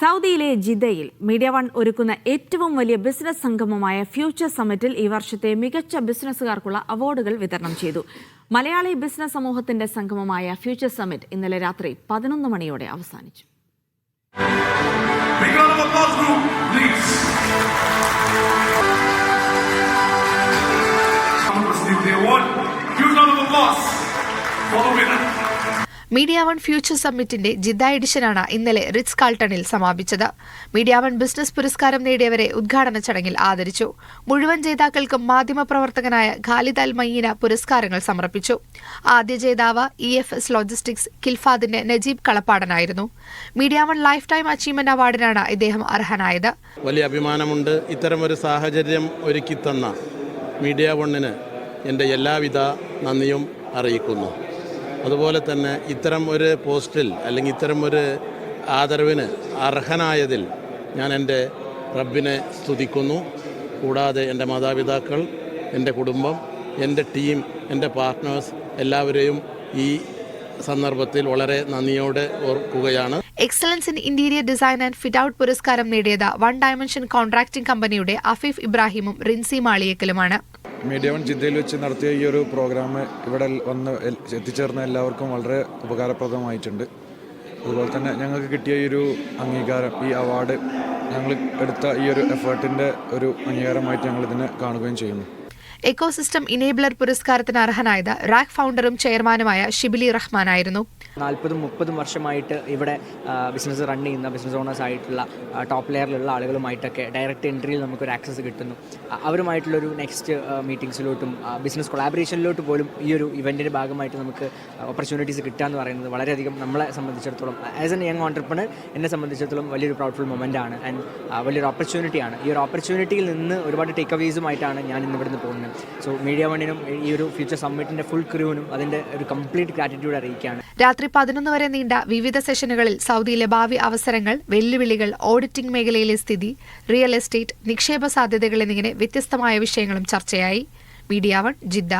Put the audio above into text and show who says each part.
Speaker 1: സൗദിയിലെ ജിദ്ദയിൽ media one ഒരുക്കുന്ന ഏറ്റവും വലിയ ബിസിനസ് സംഗമമായ ഫ്യൂച്ചർ സമ്മിറ്റിൽ ഈ വർഷത്തെ മികച്ച ബിസിനസ്സുകാർക്കുള്ള അവാർഡുകൾ വിതരണം ചെയ്തു. മലയാളി ബിസിനസ് സമൂഹത്തിന്റെ സംഗമമായ ഫ്യൂച്ചർ സമ്മിറ്റ് ഇന്നലെ രാത്രി 11 മണിയോടെ അവസാനിച്ചു.
Speaker 2: മീഡിയ വൺ ഫ്യൂച്ചർ സമ്മിറ്റിന്റെ ജിദ്ദ എഡിഷനാണ് ഇന്നലെ റിറ്റ്സ് കാൾട്ടണിൽ സമാപിച്ചത്. മീഡിയ വൺ ബിസിനസ് പുരസ്കാരം നേടിയവരെ ഉദ്ഘാടന ചടങ്ങിൽ ആദരിച്ചു. മുഴുവൻ ജേതാക്കൾക്കും മാധ്യമപ്രവർത്തകനായ ഖാലിദ് അൽ മയ്യീന പുരസ്കാരങ്ങൾ സമർപ്പിച്ചു. ആദ്യ ജേതാവ് EFS ലോജിസ്റ്റിക്സ് കിൽഫാദിന്റെ നജീബ് കളപ്പാടനായിരുന്നു. Media one life time achievement അവാർഡിനാണ് ഇദ്ദേഹം അർഹനായത്.
Speaker 3: വലിയ അഭിമാനമുണ്ട്. ഇത്തരമൊരു സാഹചര്യം ഒരുക്കി തന്ന മീഡിയ വണ്ണിന് എൻ്റെ എല്ലാവിധ നന്ദിയും അറിയിക്കുന്നു. അതുപോലെ തന്നെ ഇത്തരം ഒരു പോസ്റ്റിൽ അല്ലെങ്കിൽ ഇത്തരം ഒരു ആദരവിന് അർഹനായതിൽ ഞാൻ എൻ്റെ റബ്ബിനെ സ്തുതിക്കുന്നു. കൂടാതെ എൻ്റെ മാതാപിതാക്കൾ, എൻ്റെ കുടുംബം, എൻ്റെ ടീം, എൻ്റെ പാർട്ട്നേഴ്സ് എല്ലാവരെയും ഈ സന്ദർഭത്തിൽ വളരെ നന്ദിയോടെ ഓർക്കുകയാണ്.
Speaker 2: Excellence in interior design and fit out പുരസ്കാരം നേടിയത് വൺ ഡയമെൻഷൻ കോൺട്രാക്ടിംഗ് കമ്പനിയുടെ അഫീഫ് ഇബ്രാഹിമും റിൻസി മാളിയേക്കലുമാണ്.
Speaker 4: മീഡിയ വൺ ജിദ്ദയിൽ വെച്ച് നടത്തിയ ഈ ഒരു പ്രോഗ്രാം ഇവിടെ വന്ന് എത്തിച്ചേർന്ന എല്ലാവർക്കും വളരെ ഉപകാരപ്രദമായിട്ടുണ്ട്. അതുപോലെ തന്നെ ഞങ്ങൾക്ക് കിട്ടിയ ഈ ഒരു അംഗീകാരം, ഈ അവാർഡ് ഞങ്ങൾ എടുത്ത ഈ ഒരു എഫേർട്ടിൻ്റെ ഒരു അംഗീകാരമായിട്ട് ഞങ്ങൾ ഇതിനെ കാണുകയും ചെയ്യുന്നു.
Speaker 2: എക്കോസിസ്റ്റം ഇനേബിളർ പുരസ്കാരത്തിന് അർഹനായത് റാക്ക് ഫൗണ്ടറും ചെയർമാനുമായ ഷിബിലി റഹ്മാനായിരുന്നു.
Speaker 5: 40-30 വർഷമായിട്ട് ഇവിടെ ബിസിനസ് റൺ ചെയ്യുന്ന ബിസിനസ് ഓണേഴ്സ് ആയിട്ടുള്ള ടോപ്പ് ലെയറിലുള്ള ആളുകളുമായിട്ടൊക്കെ ഡയറക്റ്റ് എൻട്രിയിൽ നമുക്കൊരു ആക്സസ് കിട്ടുന്നു. അവരുമായിട്ടുള്ളൊരു നെക്സ്റ്റ് മീറ്റിംഗ്സിലോട്ടും ബിസിനസ് കൊളാബറേഷനിലോട്ട് പോലും ഈ ഒരു ഇവൻറ്റിൻ്റെ ഭാഗമായിട്ട് നമുക്ക് ഓപ്പർച്യൂണിറ്റീസ് കിട്ടുക എന്ന് പറയുന്നത് വളരെയധികം നമ്മളെ സംബന്ധിച്ചിടത്തോളം ആസ് എൻ യങ് ഓൺട്രപ്രണർ എന്നെ സംബന്ധിച്ചിടത്തോളം വലിയൊരു പ്രൗഡ്ഫുൾ മൊമെൻ്റ് ആണ് ആൻഡ് വലിയൊരു ഓപ്പർച്യൂണിറ്റിയാണ്. ഈ ഒരു ഓപ്പർച്യൂണിറ്റിയിൽ നിന്ന് ഒരുപാട് ടേക്ക് അവേസുമായിട്ടാണ് ഞാൻ ഇന്ന് ഇവിടുന്ന് പോകുന്നത്. സോ മീഡിയ വണ്ണിനും ഈ ഒരു ഫ്യൂച്ചർ സമ്മിറ്റിൻ്റെ ഫുൾ ക്രൂവിനും അതിൻ്റെ ഒരു കംപ്ലീറ്റ് ഗ്രാറ്റിറ്റ്യൂഡ് അറിയിക്കുകയാണ്.
Speaker 2: രാത്രി 11 വരെ നീണ്ട വിവിധ സെഷനുകളിൽ സൗദിയിലെ ഭാവി അവസരങ്ങൾ, വെല്ലുവിളികൾ, ഓഡിറ്റിംഗ് മേഖലയിലെ സ്ഥിതി, റിയൽ എസ്റ്റേറ്റ്, നിക്ഷേപ സാധ്യതകൾ എന്നിങ്ങനെ വ്യത്യസ്തമായ വിഷയങ്ങളും ചർച്ചയായി. Media one Jeddah.